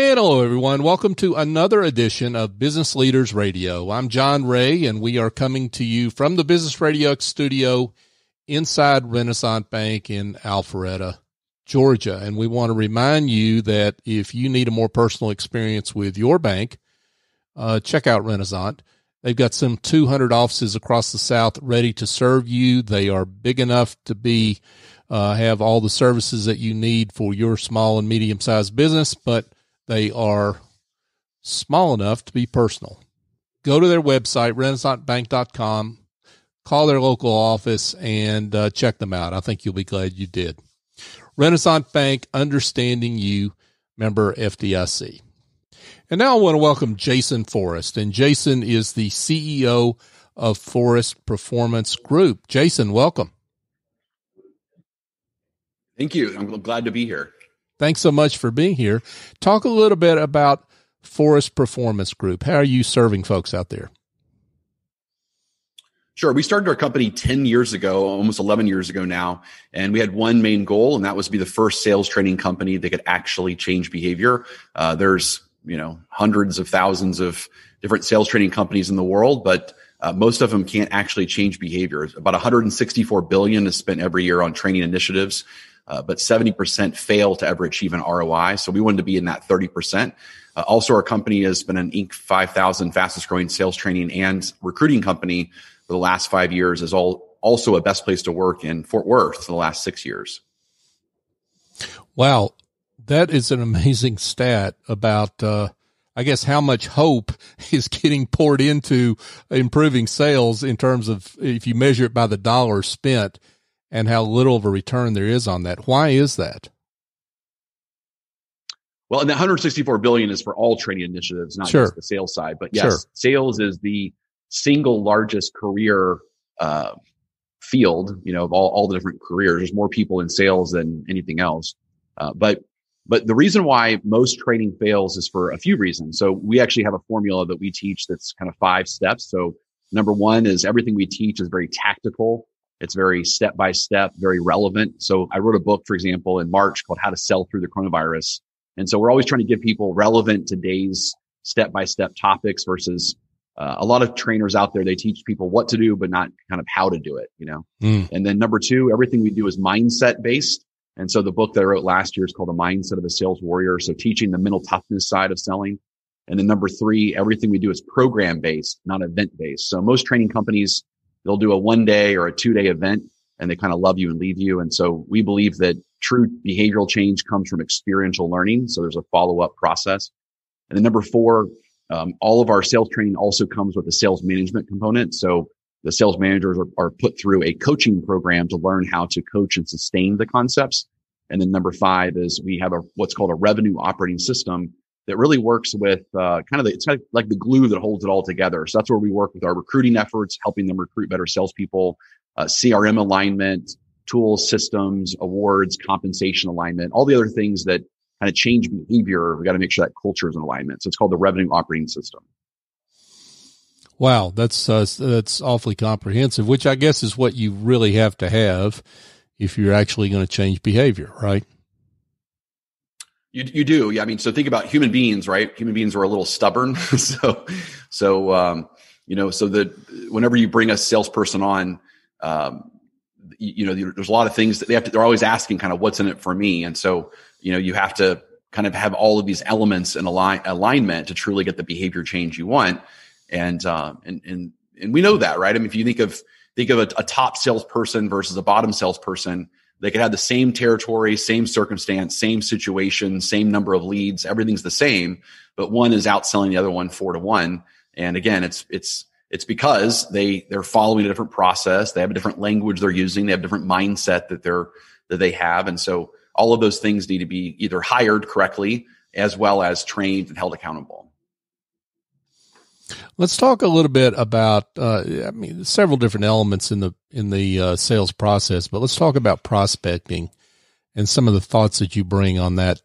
And hello, everyone. Welcome to another edition of Business Leaders Radio. I'm John Ray, and we are coming to you from the Business RadioX studio inside Renaissance Bank in Alpharetta, Georgia. And we want to remind you that if you need a more personal experience with your bank, check out Renaissance. They've got some 200 offices across the South ready to serve you. They are big enough to be have all the services that you need for your small and medium-sized business, but they are small enough to be personal. Go to their website, renaissancebank.com, call their local office, and check them out. I think you'll be glad you did. Renaissance Bank, understanding you, member FDIC. And now I want to welcome Jason Forrest, and Jason is the CEO of Forrest Performance Group. Jason, welcome. Thank you. I'm glad to be here. Thanks so much for being here. Talk a little bit about Forrest Performance Group. How are you serving folks out there? Sure. We started our company 10 years ago, almost 11 years ago now, and we had one main goal, and that was to be the first sales training company that could actually change behavior. There's, hundreds of thousands of different sales training companies in the world, but most of them can't actually change behavior. About $164 billion is spent every year on training initiatives. But 70% fail to ever achieve an ROI. So we wanted to be in that 30%. Also, our company has been an Inc. 5000 fastest growing sales training and recruiting company for the last 5 years, is also a best place to work in Fort Worth for the last 6 years. Wow. That is an amazing stat about, I guess, how much hope is getting poured into improving sales in terms of if you measure it by the dollars spent, and how little of a return there is on that. Why is that? Well, and the $164 billion is for all training initiatives, not just the sales side. But yes, sales is the single largest career field, of all the different careers. There's more people in sales than anything else. But the reason why most training fails is for a few reasons. So we actually have a formula that we teach that's kind of 5 steps. So number one is everything we teach is very tactical. It's very step-by-step, very relevant. So I wrote a book, for example, in March called How to Sell Through the Coronavirus. And so we're always trying to give people relevant today's step-by-step topics versus a lot of trainers out there, they teach people what to do, but not kind of how to do it, And then number 2, everything we do is mindset-based. And so the book that I wrote last year is called The Mindset of a Sales Warrior. So teaching the mental toughness side of selling. And then number 3, everything we do is program-based, not event-based. So most training companies, they'll do a 1-day or a 2-day event and they kind of love you and leave you. And so we believe that true behavioral change comes from experiential learning. So there's a follow-up process. And then number 4, all of our sales training also comes with a sales management component. So the sales managers are put through a coaching program to learn how to coach and sustain the concepts. And then number 5 is we have what's called a revenue operating system that really works with it's kind of like the glue that holds it all together. So that's where we work with our recruiting efforts, helping them recruit better salespeople, CRM alignment, tools, systems, awards, compensation alignment, all the other things that kind of change behavior. We got to make sure that culture is in alignment. So it's called the revenue operating system. Wow, that's awfully comprehensive, which I guess is what you really have to have if you're actually going to change behavior, right? You do. Yeah. I mean, so think about human beings, right? Human beings are a little stubborn. So whenever you bring a salesperson on, there's a lot of things that they're always asking kind of what's in it for me. And so, you have to kind of have all of these elements in alignment to truly get the behavior change you want. And we know that, right? I mean, if you think of a top salesperson versus a bottom salesperson, they could have the same territory, same circumstance, same situation, same number of leads. Everything's the same, but one is outselling the other one 4-1. And again, it's because they're following a different process. They have a different language they're using. They have a different mindset that they have. And so all of those things need to be either hired correctly as well as trained and held accountable. Let's talk a little bit about, several different elements in the sales process, but let's talk about prospecting and some of the thoughts that you bring on that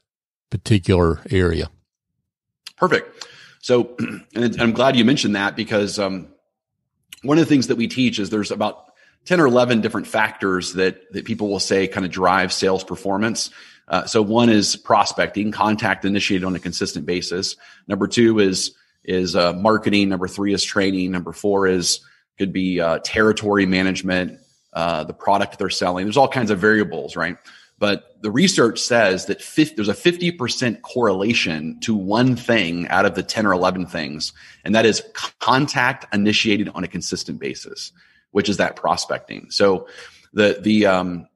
particular area. Perfect. So, and I'm glad you mentioned that because one of the things that we teach is there's about 10 or 11 different factors that people will say kind of drive sales performance. So one is prospecting, contact initiated on a consistent basis. Number two is marketing. Number three is training. Number four could be territory management, the product they're selling. There's all kinds of variables, right? But the research says that there's a 50% correlation to one thing out of the 10 or 11 things, and that is contact initiated on a consistent basis, which is that prospecting. So the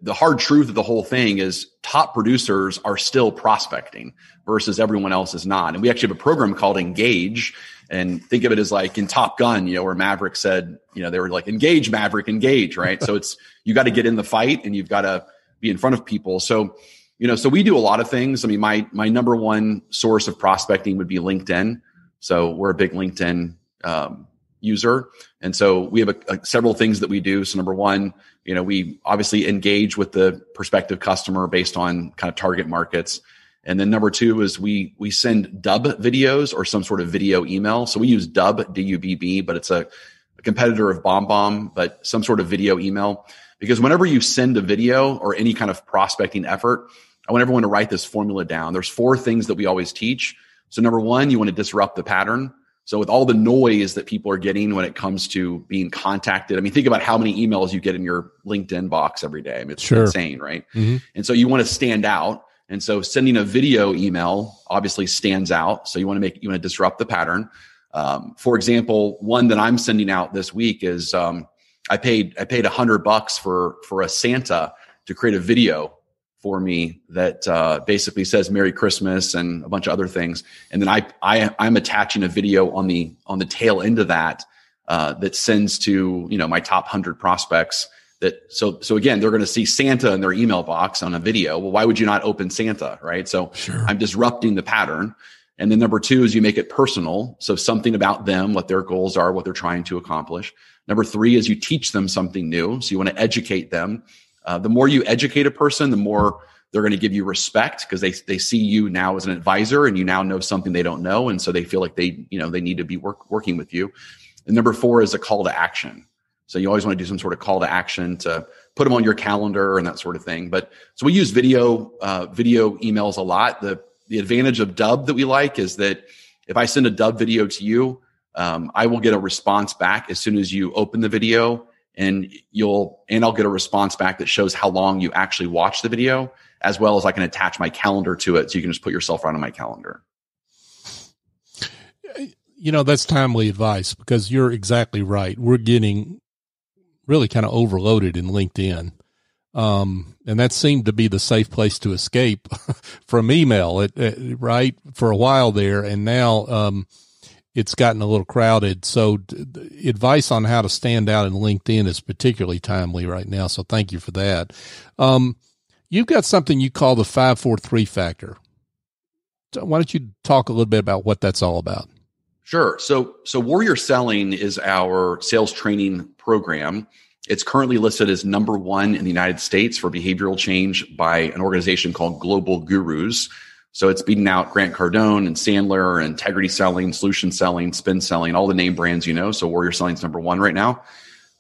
hard truth of the whole thing is top producers are still prospecting versus everyone else is not. And we actually have a program called Engage. And think of it as like in Top Gun, where Maverick said, they were like, engage, Maverick, engage, right? So you got to get in the fight and you've got to be in front of people. So, so we do a lot of things. I mean, my number one source of prospecting would be LinkedIn. So we're a big LinkedIn user. And so we have several things that we do. So number one, we obviously engage with the prospective customer based on kind of target markets. And then number two is we send dub videos or some sort of video email. So we use dub, D-U-B-B, but it's a competitor of BombBomb, but some sort of video email. Because whenever you send a video or any kind of prospecting effort, I want everyone to write this formula down. There's 4 things that we always teach. So number one, you want to disrupt the pattern. So with all the noise that people are getting when it comes to being contacted, I mean, think about how many emails you get in your LinkedIn box every day. I mean, it's insane, right? Mm-hmm. And so you want to stand out. And so sending a video email obviously stands out. So you want to disrupt the pattern. For example, one that I'm sending out this week is I paid $100 for a Santa to create a video for me that basically says Merry Christmas and a bunch of other things. And then I'm attaching a video on the tail end of that that sends to my top 100 prospects. So again, they're going to see Santa in their email box on a video. Well, why would you not open Santa, right? So sure. I'm disrupting the pattern. And then number two is you make it personal. So something about them, what their goals are, what they're trying to accomplish. Number three is you teach them something new. So you want to educate them. The more you educate a person, the more they're going to give you respect because they see you now as an advisor and you now know something they don't know. And so they feel like they need to be working with you. And number four is a call to action. So you always want to do some sort of call to action to put them on your calendar and that sort of thing. But so we use video emails a lot. The advantage of dub that we like is that if I send a dub video to you, I will get a response back as soon as you open the video, and I'll get a response back that shows how long you actually watch the video, as well as I can attach my calendar to it, so you can just put yourself right on my calendar. That's timely advice because you're exactly right. We're getting really kind of overloaded in LinkedIn. And that seemed to be the safe place to escape from email, right? For a while there. And now, it's gotten a little crowded. So advice on how to stand out in LinkedIn is particularly timely right now. So thank you for that. You've got something you call the 5-4-3 factor. So why don't you talk a little bit about what that's all about? Sure. So Warrior Selling is our sales training program. It's currently listed as number 1 in the United States for behavioral change by an organization called Global Gurus. So it's beating out Grant Cardone and Sandler and Integrity Selling, Solution Selling, Spin Selling, all the name brands So Warrior Selling is number 1 right now.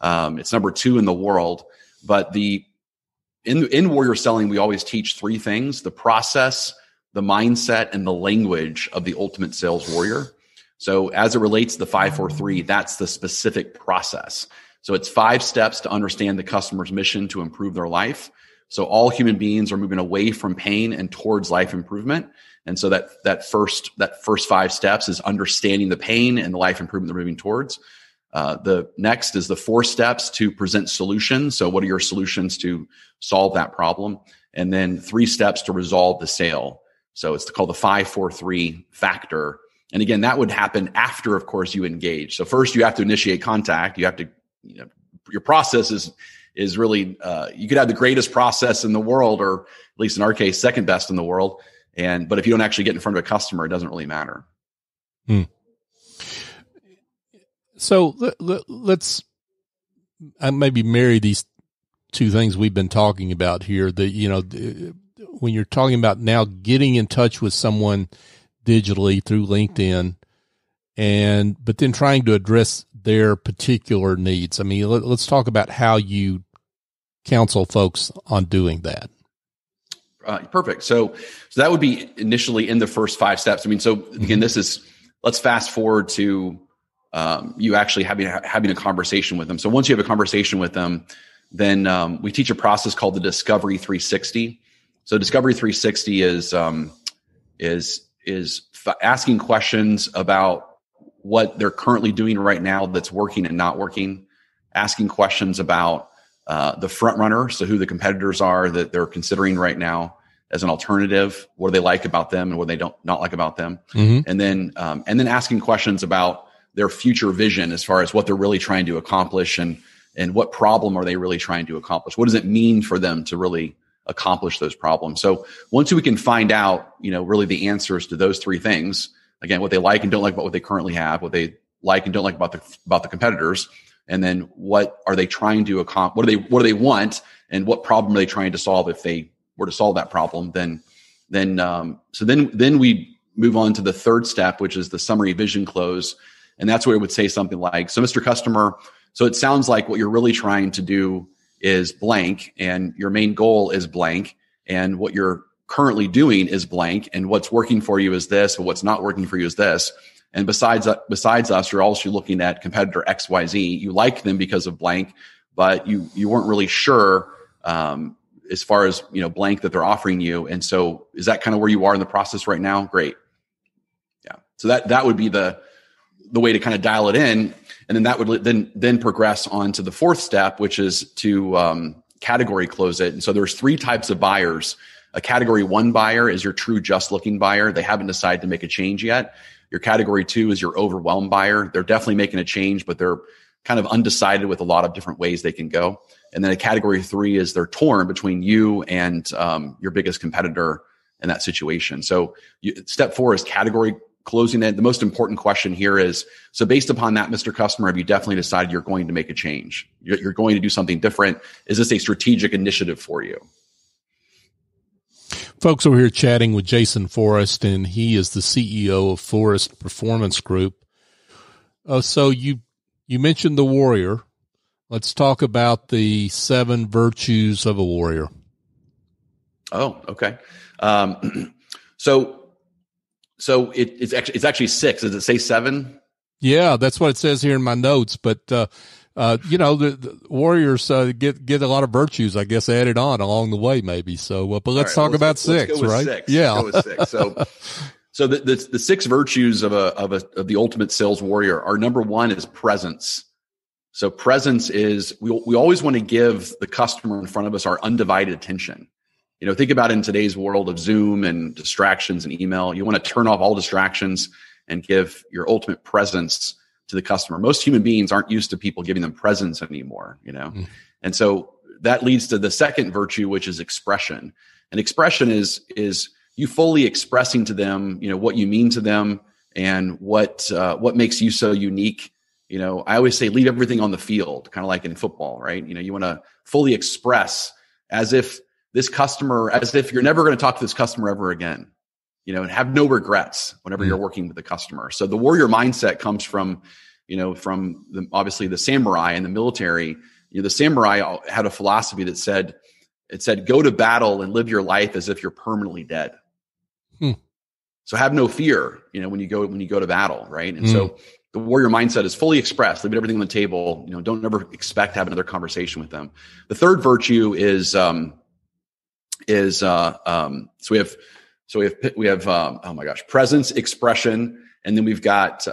It's number 2 in the world. But in Warrior Selling, we always teach 3 things: the process, the mindset, and the language of the ultimate sales warrior. So as it relates to the 5-4-3, that's the specific process. So it's 5 steps to understand the customer's mission to improve their life. So all human beings are moving away from pain and towards life improvement. And so that first 5 steps is understanding the pain and the life improvement they're moving towards. The next is the 4 steps to present solutions. So what are your solutions to solve that problem? And then 3 steps to resolve the sale. So it's called the 5-4-3 factor. And again, that would happen after, of course, you engage. So first you have to initiate contact. You have to, your process is really, you could have the greatest process in the world, or at least in our case, second best in the world. But if you don't actually get in front of a customer, it doesn't really matter. So let's maybe marry these 2 things we've been talking about here. When you're talking about now getting in touch with someone digitally through LinkedIn, but then trying to address their particular needs? I mean, let's talk about how you counsel folks on doing that. Perfect. So that would be initially in the first 5 steps. I mean, so again, let's fast forward to you actually having a conversation with them. So once you have a conversation with them, then we teach a process called the Discovery 360. So Discovery 360 is asking questions about what they're currently doing right now that's working and not working, asking questions about the front runner, so who the competitors are that they're considering right now as an alternative, what do they like about them and what they not like about them, and then asking questions about their future vision as far as what they're really trying to accomplish and what problem are they really trying to accomplish? What does it mean for them to really accomplish those problems? So once we can find out, really the answers to those 3 things, again, what they like and don't like about what they currently have, what they like and don't like about the competitors, and then what are they trying to accomplish? What do they want, and what problem are they trying to solve? If they were to solve that problem, then we move on to the third step, which is the summary vision close, and that's where it would say something like, "So, Mr. Customer, so it sounds like what you're really trying to do is blank, and your main goal is blank, and what you're currently doing is blank, and what's working for you is this, but what's not working for you is this. And besides us, you're also looking at competitor XYZ. You like them because of blank, but you weren't really sure as far as blank that they're offering you. And so, is that kind of where you are in the process right now? Great, yeah. So that would be the way to kind of dial it in, and then that would then progress on to the fourth step, which is to category close it. And so there's 3 types of buyers. A category 1 buyer is your true just looking buyer. They haven't decided to make a change yet. Your category 2 is your overwhelmed buyer. They're definitely making a change, but they're kind of undecided with a lot of different ways they can go. And then a category 3 is they're torn between you and your biggest competitor in that situation. So step 4 is category closing it. The most important question here is, so based upon that, Mr. Customer, have you definitely decided you're going to make a change? You're going to do something different? Is this a strategic initiative for you? Folks, we're here chatting with Jason Forrest, and he is the CEO of Forrest Performance Group. So you mentioned the warrior. Let's talk about the 7 virtues of a warrior. Oh, okay. So it's actually 6. Does it say 7? Yeah, that's what it says here in my notes. But the warriors get a lot of virtues, I guess, added on along the way, maybe. So, but let's talk about 6, let's go with right? 6. Yeah, let's go with 6. So the 6 virtues of the ultimate sales warrior are, number 1 is presence. So presence is we always want to give the customer in front of us our undivided attention. Think about it in today's world of Zoom and distractions and email. You want to turn off all distractions and give your ultimate presence to the customer. Most human beings aren't used to people giving them presence anymore, And so that leads to the second virtue, which is expression. And expression is you fully expressing to them, what you mean to them and what makes you so unique. I always say leave everything on the field, kind of like in football, right? You want to fully express as if you're never going to talk to this customer ever again, and have no regrets whenever you're working with the customer. So the warrior mindset comes from obviously the samurai and the military. The samurai had a philosophy that said, go to battle and live your life as if you're permanently dead. So have no fear, when you go to battle, right? And so the warrior mindset is fully expressed, leave everything on the table. Don't ever expect to have another conversation with them. The third virtue is we have presence, expression, and then we've got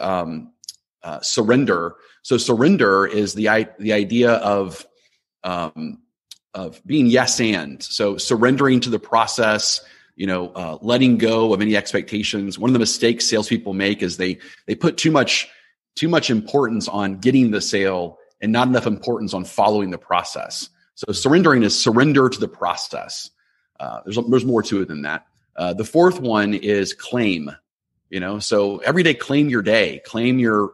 surrender. So surrender is the idea of being yes and. So surrendering to the process, letting go of any expectations. One of the mistakes salespeople make is they put too much importance on getting the sale and not enough importance on following the process. So surrendering is surrender to the process. There's more to it than that. The fourth one is claim. So every day, claim your day, claim your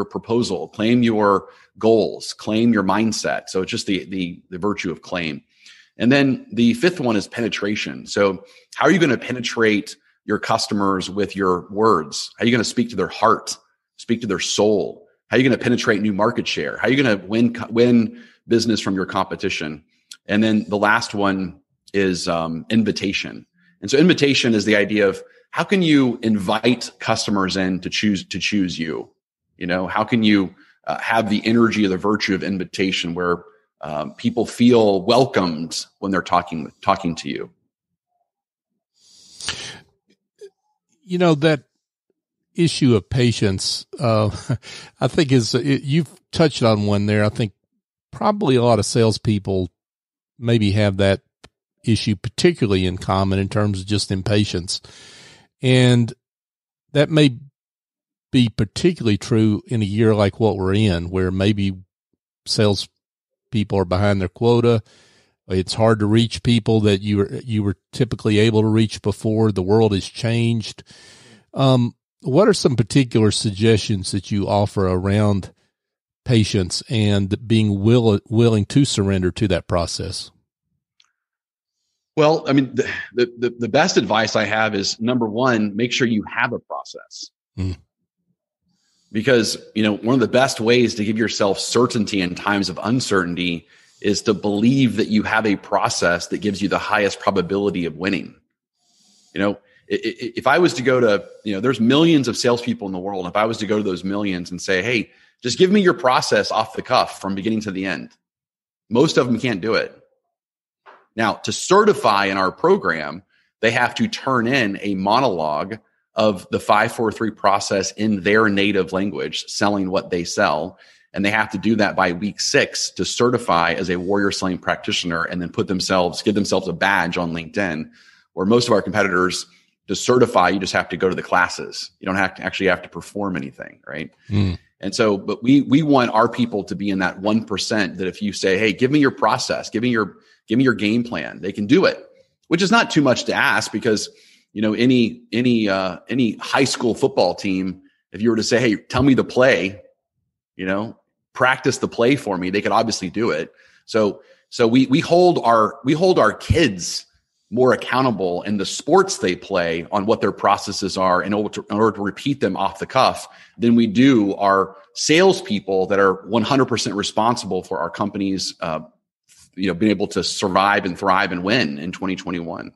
proposal, claim your goals, claim your mindset. So it's just the virtue of claim. And then the fifth one is penetration. So how are you going to penetrate your customers with your words? How are you going to speak to their heart, speak to their soul? How are you going to penetrate new market share? How are you going to win business from your competition? And then the last one is invitation. And so invitation is the idea of how can you invite customers in to choose you? How can you have the energy or the virtue of invitation where people feel welcomed when they're talking to you? That issue of patience, I think you've touched on one there. I think probably a lot of salespeople maybe have that issue particularly in common in terms of just impatience. And that may be particularly true in a year like what we're in, where maybe sales people are behind their quota. It's hard to reach people that you were typically able to reach before. The world has changed. What are some particular suggestions that you offer around patience and being willing to surrender to that process? Well, I mean, the best advice I have is, number one, make sure you have a process. Because, one of the best ways to give yourself certainty in times of uncertainty is to believe that you have a process that gives you the highest probability of winning. If I was to go to, there's millions of salespeople in the world. If I was to go to those millions and say, hey, just give me your process off the cuff from beginning to the end, most of them can't do it. Now, to certify in our program, they have to turn in a monologue of the 5-4-3 process in their native language, selling what they sell. And they have to do that by week 6 to certify as a warrior selling practitioner, and then give themselves a badge on LinkedIn. Where most of our competitors, to certify, you just have to go to the classes. You don't have to perform anything, right? And so, but we want our people to be in that 1% that if you say, hey, give me your process, give me your game plan, they can do it, which is not too much to ask, because any high school football team, if you were to say, hey, tell me the play, practice the play for me, they could obviously do it. So we hold our kids more accountable in the sports they play on what their processes are in order to repeat them off the cuff than we do our salespeople that are 100% responsible for our company's being able to survive and thrive and win in 2021.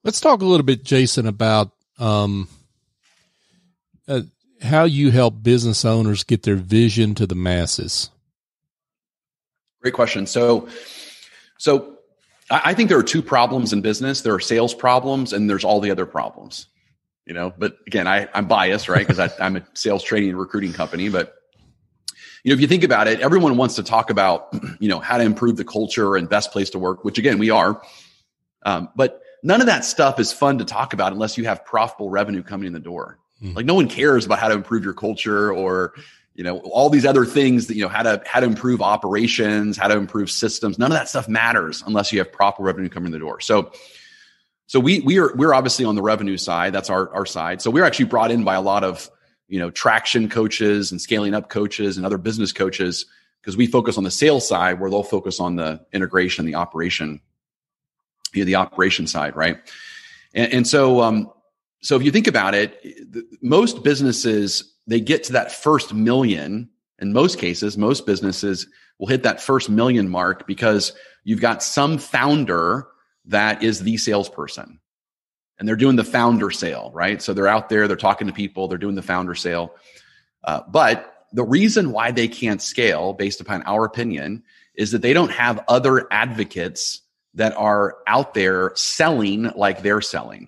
Let's talk a little bit, Jason, about how you help business owners get their vision to the masses. Great question. So I think there are two problems in business. There are sales problems and there's all the other problems, but again, I'm biased, right? Because I'm a sales training and recruiting company. But, if you think about it, everyone wants to talk about, how to improve the culture and best place to work, which again, we are. But none of that stuff is fun to talk about unless you have profitable revenue coming in the door. Like no one cares about how to improve your culture or, all these other things that, how to improve operations, how to improve systems. None of that stuff matters unless you have proper revenue coming in the door. So we're obviously on the revenue side. That's our side. So we're actually brought in by a lot of, traction coaches and scaling up coaches and other business coaches, because we focus on the sales side where they'll focus on the integration, the operation side. Right. And so if you think about it, most businesses, they get to that first million. In most cases, most businesses will hit that first million mark because you've got some founder that is the salesperson and they're doing the founder sale, right? So they're out there, they're talking to people, they're doing the founder sale. But the reason why they can't scale, based upon our opinion, is that they don't have other advocates that are out there selling like they're selling.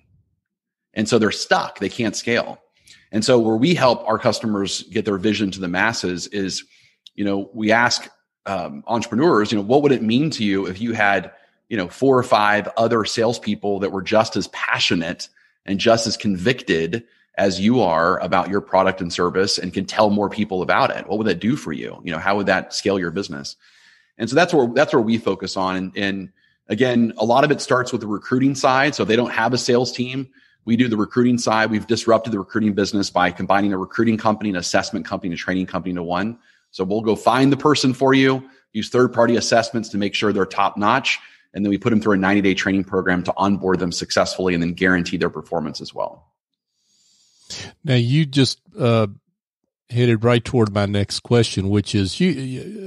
And so they're stuck. They can't scale. And so where we help our customers get their vision to the masses is, we ask entrepreneurs, what would it mean to you if you had, 4 or 5 other salespeople that were just as passionate and just as convicted as you are about your product and service and can tell more people about it? What would that do for you? How would that scale your business? And so that's where we focus on. And again, a lot of it starts with the recruiting side. So if they don't have a sales team, we do the recruiting side. We've disrupted the recruiting business by combining a recruiting company, an assessment company, and a training company into one. So we'll go find the person for you, use third-party assessments to make sure they're top-notch, and then we put them through a 90-day training program to onboard them successfully and then guarantee their performance as well. Now you just headed right toward my next question, which is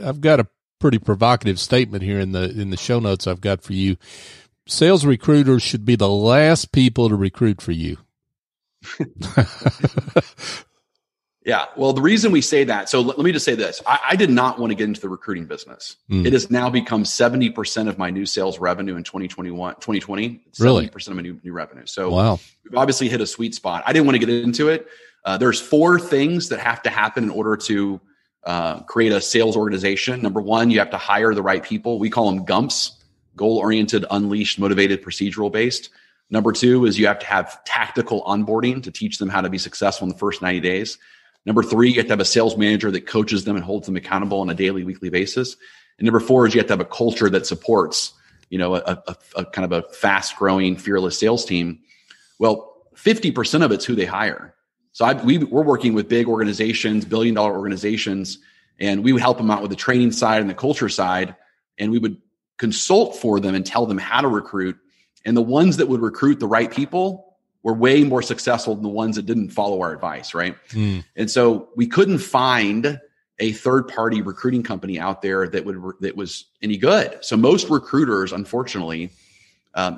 I've got a pretty provocative statement here in the show notes I've got for you. Sales recruiters should be the last people to recruit for you. Yeah. Well, the reason we say that, so let me just say this. I did not want to get into the recruiting business. It has now become 70% of my new sales revenue in 2020, 70% of my new revenue. So wow. We've obviously hit a sweet spot. I didn't want to get into it. There's 4 things that have to happen in order to create a sales organization. Number 1, you have to hire the right people. We call them GUMPs, goal-oriented, unleashed, motivated, procedural-based. Number 2 is you have to have tactical onboarding to teach them how to be successful in the first 90 days. Number 3, you have to have a sales manager that coaches them and holds them accountable on a daily, weekly basis. And number 4 is you have to have a culture that supports, a kind of a fast-growing, fearless sales team. Well, 50% of it's who they hire. So we're working with big organizations, billion-dollar organizations, and we would help them out with the training side and the culture side, and we would consult for them and tell them how to recruit. And the ones that would recruit the right people were way more successful than the ones that didn't follow our advice, right? And so we couldn't find a third-party recruiting company out there that was any good. So most recruiters, unfortunately,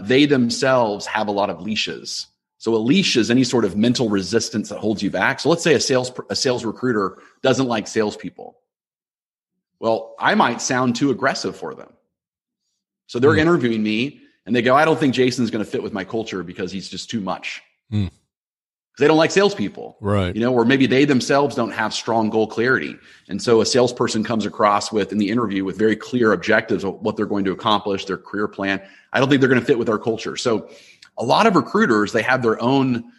they themselves have a lot of leashes. So a leash is any sort of mental resistance that holds you back. So let's say a sales recruiter doesn't like salespeople. Well, I might sound too aggressive for them. So they're interviewing me, and they go, I don't think Jason's going to fit with my culture because he's just too much. Because they don't like salespeople, right? Or maybe they themselves don't have strong goal clarity. And so a salesperson comes across in the interview with very clear objectives of what they're going to accomplish, their career plan. I don't think they're going to fit with our culture. So a lot of recruiters, they have their own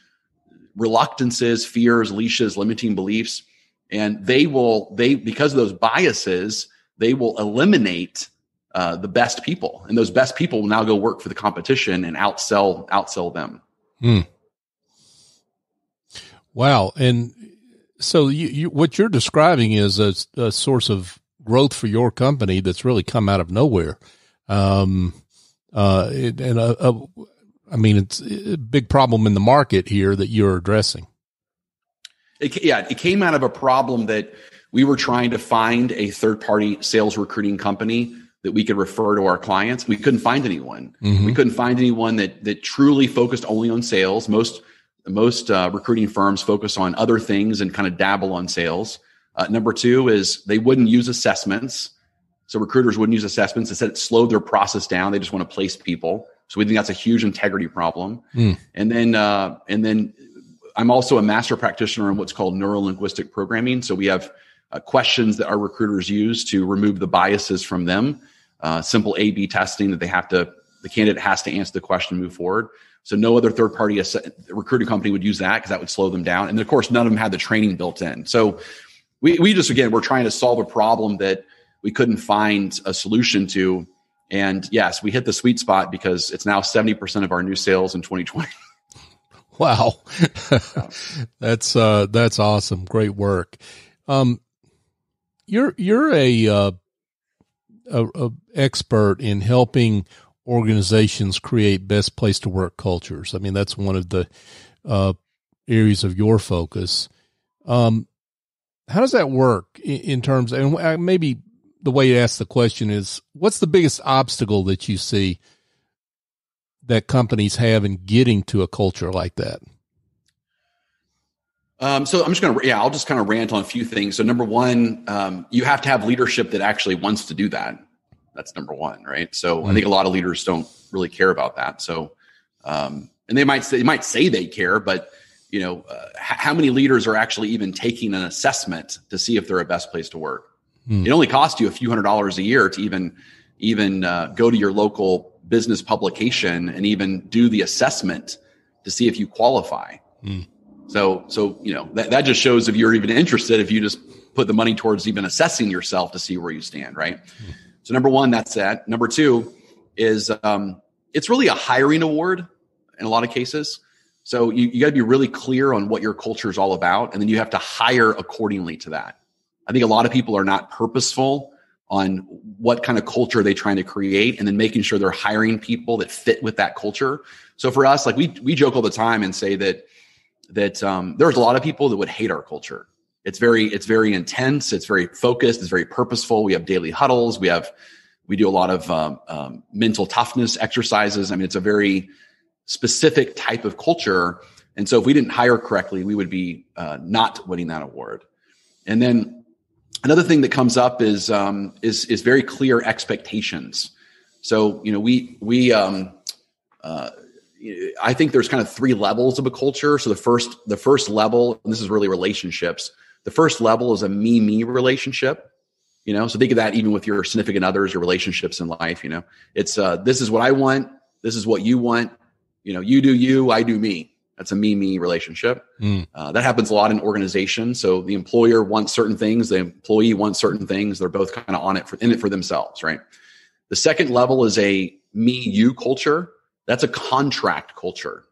reluctances, fears, leashes, limiting beliefs. And because of those biases, they will eliminate the best people, and those best people will now go work for the competition and outsell them. Wow. And so what you're describing is a source of growth for your company that's really come out of nowhere. It's a big problem in the market here that you're addressing. It came out of a problem that we were trying to find a third-party sales recruiting company that we could refer to our clients. We couldn't find anyone. We couldn't find anyone that truly focused only on sales. Most recruiting firms focus on other things and kind of dabble on sales. Number 2 is they wouldn't use assessments. So recruiters wouldn't use assessments. Instead, it slowed their process down. They just want to place people. So we think that's a huge integrity problem. And then I'm also a master practitioner in what's called neuro-linguistic programming. So we have questions that our recruiters use to remove the biases from them. Simple A/B testing that the candidate has to answer the question and move forward. So no other third-party recruiting company would use that because that would slow them down. And of course, none of them had the training built in. So we just, again, we're trying to solve a problem that we couldn't find a solution to. And yes, we hit the sweet spot because it's now 70% of our new sales in 2020. Wow. That's awesome. Great work. You're a expert in helping organizations create best place to work cultures. I mean, that's one of the areas of your focus. How does that work in terms, and maybe the way you ask the question is, what's the biggest obstacle that you see that companies have in getting to a culture like that? So I'll just kind of rant on a few things. So number 1, you have to have leadership that actually wants to do that. That's number 1, right? So I think a lot of leaders don't really care about that. So, and they might say they care, but how many leaders are actually even taking an assessment to see if they're a best place to work? It only costs you a few $100s a year to even go to your local business publication and even do the assessment to see if you qualify. So that just shows if you're even interested, if you just put the money towards even assessing yourself to see where you stand, right? So number 1, that's that. Number 2 is it's really a hiring award in a lot of cases. So you got to be really clear on what your culture is all about, and then you have to hire accordingly to that. I think a lot of people are not purposeful on what kind of culture they're trying to create, and then making sure they're hiring people that fit with that culture. So for us, like we joke all the time and say that that there's a lot of people that would hate our culture. It's very intense. It's very focused. It's very purposeful. We have daily huddles. We do a lot of mental toughness exercises. I mean, it's a very specific type of culture. And so if we didn't hire correctly, we would be not winning that award. And then another thing that comes up is very clear expectations. So, I think there's kind of 3 levels of a culture. So the first level, and this is really relationships. The first level is a me relationship. So think of that even with your significant others, your relationships in life. It's this is what I want. This is what you want. You do you, I do me. That's a me relationship. That happens a lot in organizations. So the employer wants certain things, the employee wants certain things. They're both kind of in it for themselves, right? The second level is a me-you culture. That's a contract culture.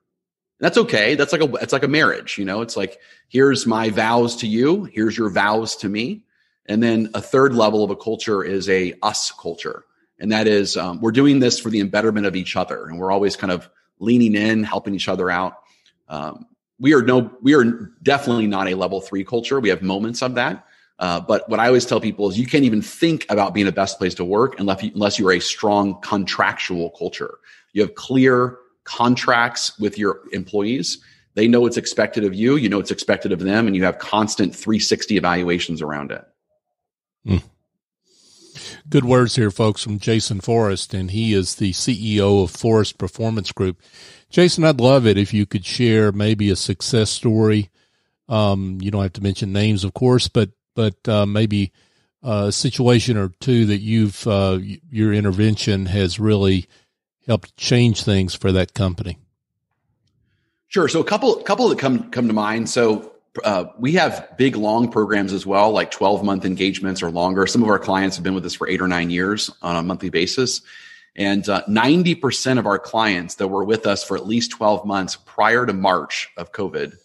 That's okay. It's like a marriage. It's like, here's my vows to you. Here's your vows to me. And then a third level of a culture is a us culture. And that is, we're doing this for the betterment of each other. And we're always kind of leaning in, helping each other out. We are definitely not a level 3 culture. We have moments of that. But what I always tell people is you can't even think about being the best place to work unless you are a strong contractual culture. You have clear contracts with your employees. They know what's expected of you. You know what's expected of them. And you have constant 360 evaluations around it. Good words here, folks, from Jason Forrest, and he is the CEO of Forrest Performance Group. Jason, I'd love it if you could share maybe a success story. You don't have to mention names, of course, but maybe a situation or two that your intervention has really helped change things for that company. Sure. So a couple that come to mind. So we have big, long programs as well, like 12-month engagements or longer. Some of our clients have been with us for 8 or 9 years on a monthly basis. And 90% of our clients that were with us for at least 12 months prior to March of COVID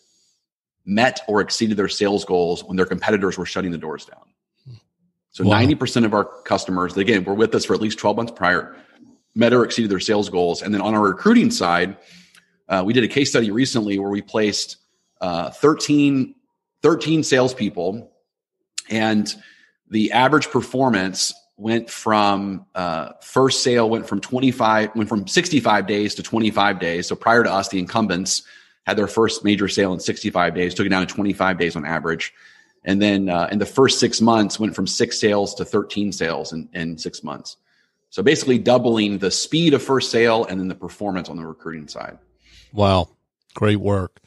met or exceeded their sales goals when their competitors were shutting the doors down. So wow. 90% of our customers, again, were with us for at least 12 months prior, met or exceeded their sales goals. And then on our recruiting side, we did a case study recently where we placed 13 salespeople, and the average performance went from first sale went from 65 days to 25 days. So prior to us, the incumbents had their first major sale in 65 days, took it down to 25 days on average. And then in the first 6 months, went from 6 sales to 13 sales in 6 months. So basically doubling the speed of first sale and then the performance on the recruiting side. Wow. Great work.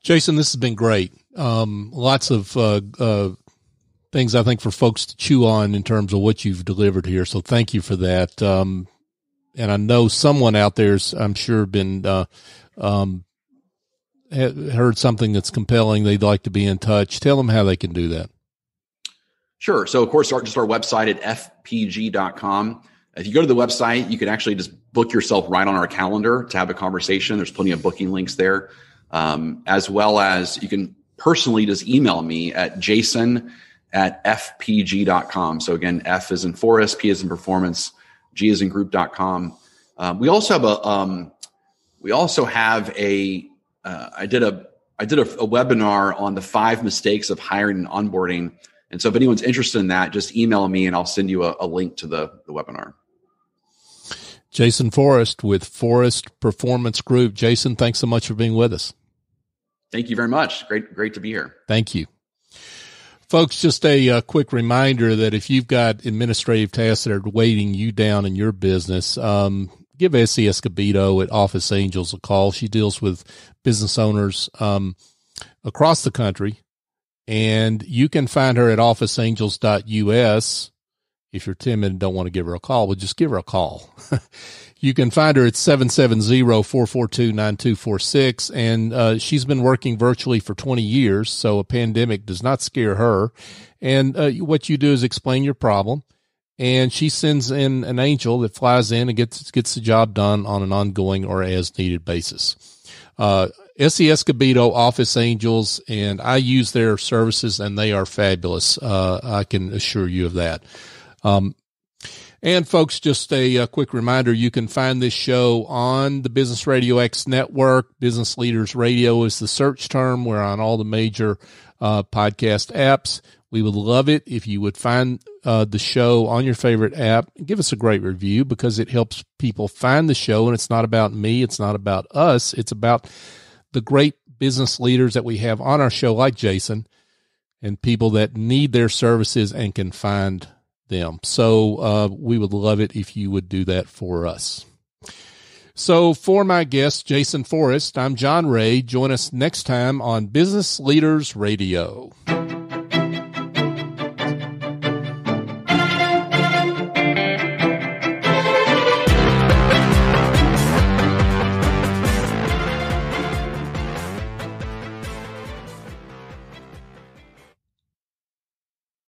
Jason, this has been great. Lots of things I think for folks to chew on in terms of what you've delivered here. So thank you for that. And I know someone out there's, I'm sure, been heard something that's compelling. They'd like to be in touch. Tell them how they can do that. Sure. So of course, just our website at fpg.com. If you go to the website, you can actually just book yourself right on our calendar to have a conversation. There's plenty of booking links there. As well as you can personally just email me at jason@fpg.com. So again, F is in Forrest, P is in Performance, G is in Group.com. We also have I did a webinar on the 5 mistakes of hiring and onboarding. And so if anyone's interested in that, just email me and I'll send you a link to the webinar. Jason Forrest with Forrest Performance Group. Jason, thanks so much for being with us. Thank you very much. Great to be here. Thank you. Folks, just a quick reminder that if you've got administrative tasks that are weighing you down in your business, give Essie Escobedo at Office Angels a call. She deals with business owners across the country, and you can find her at officeangels.us. If you're timid and don't want to give her a call, well, just give her a call. You can find her at 770-442-9246. And she's been working virtually for 20 years, so a pandemic does not scare her. And what you do is explain your problem, and she sends in an angel that flies in and gets the job done on an ongoing or as-needed basis. Essie Escobedo, Office Angels, and I use their services, and they are fabulous. I can assure you of that. And folks, just a quick reminder, you can find this show on the Business RadioX network. Business Leaders Radio is the search term. We're on all the major podcast apps. We would love it if you would find the show on your favorite app and give us a great review, because it helps people find the show. And it's not about me. It's not about us. It's about the great business leaders that we have on our show, like Jason, and people that need their services and can find them. So we would love it if you would do that for us. So for my guest, Jason Forrest, I'm John Ray. Join us next time on Business Leaders Radio.